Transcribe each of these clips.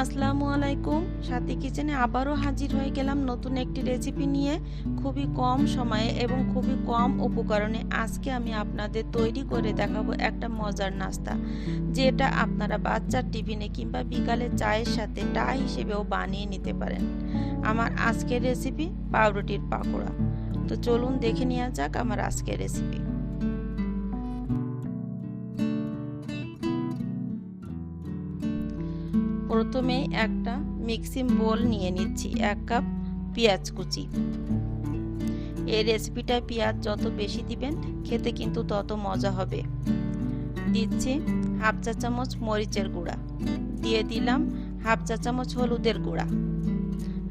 আসসালামু আলাইকুম। সাথী কিচেনে আবারও হাজির হয়ে গেলাম নতুন একটি রেসিপি নিয়ে। খুবই কম সময়ে এবং খুবই কম উপকরণে আজকে আমি আপনাদের তৈরি করে দেখাবো একটা মজার নাস্তা, যেটা আপনারা বাচ্চার টিফিনে কিংবা বিকালে চায়ের সাথে চা হিসেবেও বানিয়ে নিতে পারেন। আমার আজকের রেসিপি পাউরুটির পাকোড়া। তো চলুন দেখে নেওয়া যাক আমার আজকের রেসিপি। প্রথমে একটা মিক্সিং বোল নিয়ে নিচ্ছি, 1 কাপ পেঁয়াজ কুচি। এই রেসিপিটায় পেঁয়াজ যত বেশি দিবেন খেতে কিন্তু তত মজা হবে। দিচ্ছি হাফ চা চামচ মরিচের গুঁড়া, দিয়ে দিলাম হাফ চা চামচ হলুদের গুঁড়া,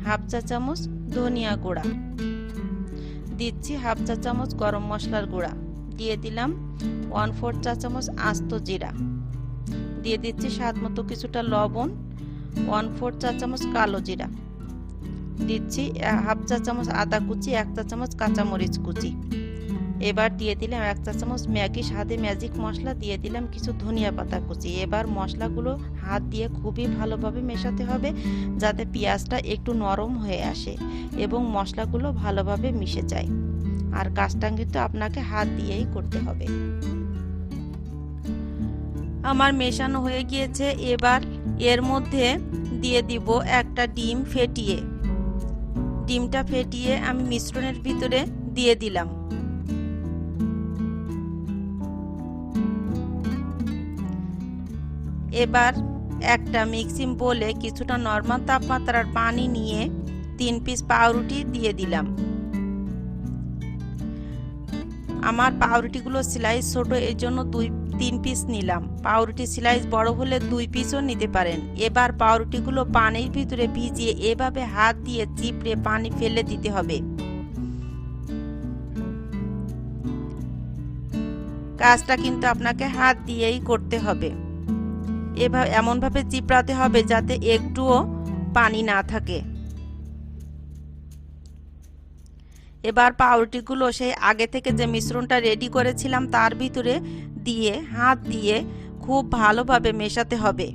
হাফ চা চামচ ধনিয়া গুঁড়া, দিচ্ছি হাফ চা চামচ গরম মশলার গুঁড়া, দিয়ে দিলাম 1/4 চা চামচ আস্ত জিরা, দিয়ে দিচ্ছি স্বাদ মতো কিছুটা লবণ, 1/4 চা চামচ কালো জিরা, দিচ্ছি হাফ চা চামচ আদা কুচি, 1 চা চামচ কাঁচামরিচ কুচি। এবার দিয়ে দিলাম 1 চা চামচ ম্যাগি স্বাদে ম্যাজিক মশলা, দিয়ে দিলাম কিছু ধনিয়া পাতা কুচি। এবার মশলাগুলো হাত দিয়ে খুবই ভালোভাবে মেশাতে হবে, যাতে পেঁয়াজটা একটু নরম হয়ে আসে এবং মশলাগুলো ভালোভাবে মিশে যায়। আর কাজটা কিন্তু আপনাকে হাত দিয়েই করতে হবে। আমার মেশানো হয়ে গিয়েছে। এবার এর মধ্যে দিয়ে দিব একটা ডিম ফেটিয়ে। ডিমটা ফেটিয়ে আমি মিশ্রণের ভিতরে দিয়ে দিলাম। এবার একটা মিক্সিং বোলে কিছুটা নরমাল তাপমাত্রার পানি নিয়ে 3 পিস পাউরুটি দিয়ে দিলাম। আমার পাউরুটিগুলো স্লাইস ছোট, এর জন্য 3 পিস নিলাম। পাউরুটি স্লাইস বড় হলে 2 পিসও নিতে পারেন। এবার পাউরুটিগুলো পানির ভিতরে ভিজিয়ে এভাবে হাত দিয়ে চিপড়ে পানি ফেলে দিতে হবে। কাজটা কিন্তু আপনাকে হাত দিয়েই করতে হবে। এভাবে এমনভাবে চিপড়াতে হবে যাতে একটুও পানি না থাকে। এবার পাউরুটিগুলো সেই আগে থেকে যে মিশ্রণটা রেডি করেছিলাম তার ভিতরে দিয়ে হাত দিয়ে খুব ভালোভাবে মেশাতে হবে।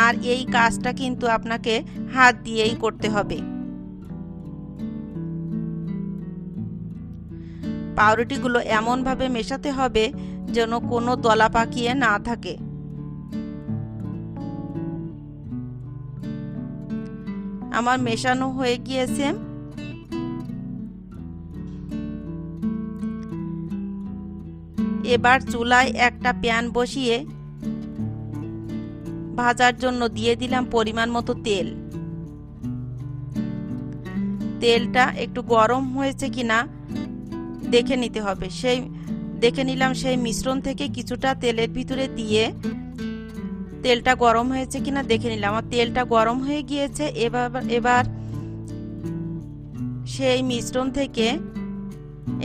আর এই কাজটা কিন্তু আপনাকে হাত দিয়েই করতে হবে। পাউরুটিগুলো এমনভাবে মেশাতে হবে যেন কোনো দলা পাকিয়ে না থাকে। আমার মেশানো হয়ে গিয়েছে। এবার চুলায় একটা প্যান বসিয়ে ভাজার জন্য দিয়ে দিলাম পরিমাণ মতো তেল। তেলটা একটু গরম হয়েছে কিনা দেখে নিতে হবে। দেখে নিলাম সেই মিশ্রণ থেকে কিছুটা তেলের ভিতরে দিয়ে তেলটা গরম হয়েছে কিনা দেখে নিলাম। আমার তেলটা গরম হয়ে গিয়েছে। এবার সেই মিশ্রণ থেকে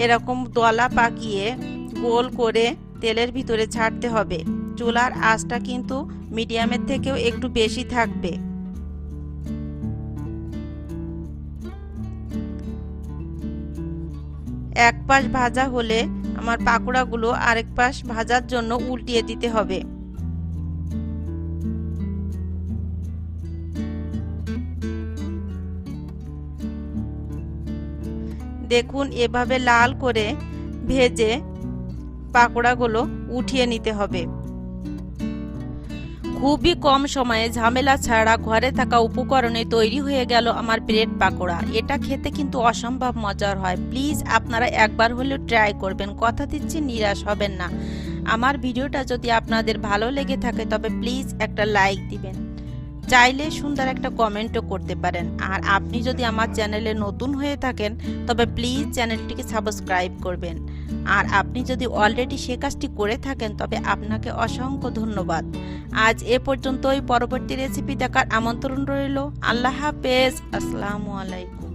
এরকম দলা পাকিয়ে গোল করে তেলের ভিতরে ছাড়তে হবে। চুলার আঁচটা কিন্তু মিডিয়ামের থেকেও একটু বেশি থাকবে। এক পাশ ভাজা হলে আমার পাকোড়াগুলো আরেক পাশ ভাজার জন্য উল্টিয়ে দিতে হবে। দেখুন এভাবে লাল করে ভেজে পাকোড়াগুলো উঠিয়ে নিতে হবে। খুবই কম সময়ে ঝামেলা ছাড়া ঘরে থাকা উপকরণে তৈরি হয়ে গেল আমার ব্রেড পাকোড়া। এটা খেতে কিন্তু অসম্ভব মজার হয়। প্লিজ আপনারা একবার হলেও ট্রাই করবেন, কথা দিচ্ছি নিরাশ হবেন না। আমার ভিডিওটা যদি আপনাদের ভালো লেগে থাকে তবে প্লিজ একটা লাইক দিবেন, চাইলে সুন্দর একটা কমেন্টও করতে পারেন। আর আপনি যদি আমার চ্যানেলে নতুন হয়ে থাকেন তবে প্লিজ চ্যানেলটিকে সাবস্ক্রাইব করবেন। আর আপনি যদি অলরেডি সে কাজটি করে থাকেন তবে আপনাকে অসংখ্য ধন্যবাদ। আজ এ পর্যন্তই। পরবর্তী রেসিপি দেখার আমন্ত্রণ রইল। আল্লাহ হাফেজ। আসসালামু আলাইকুম।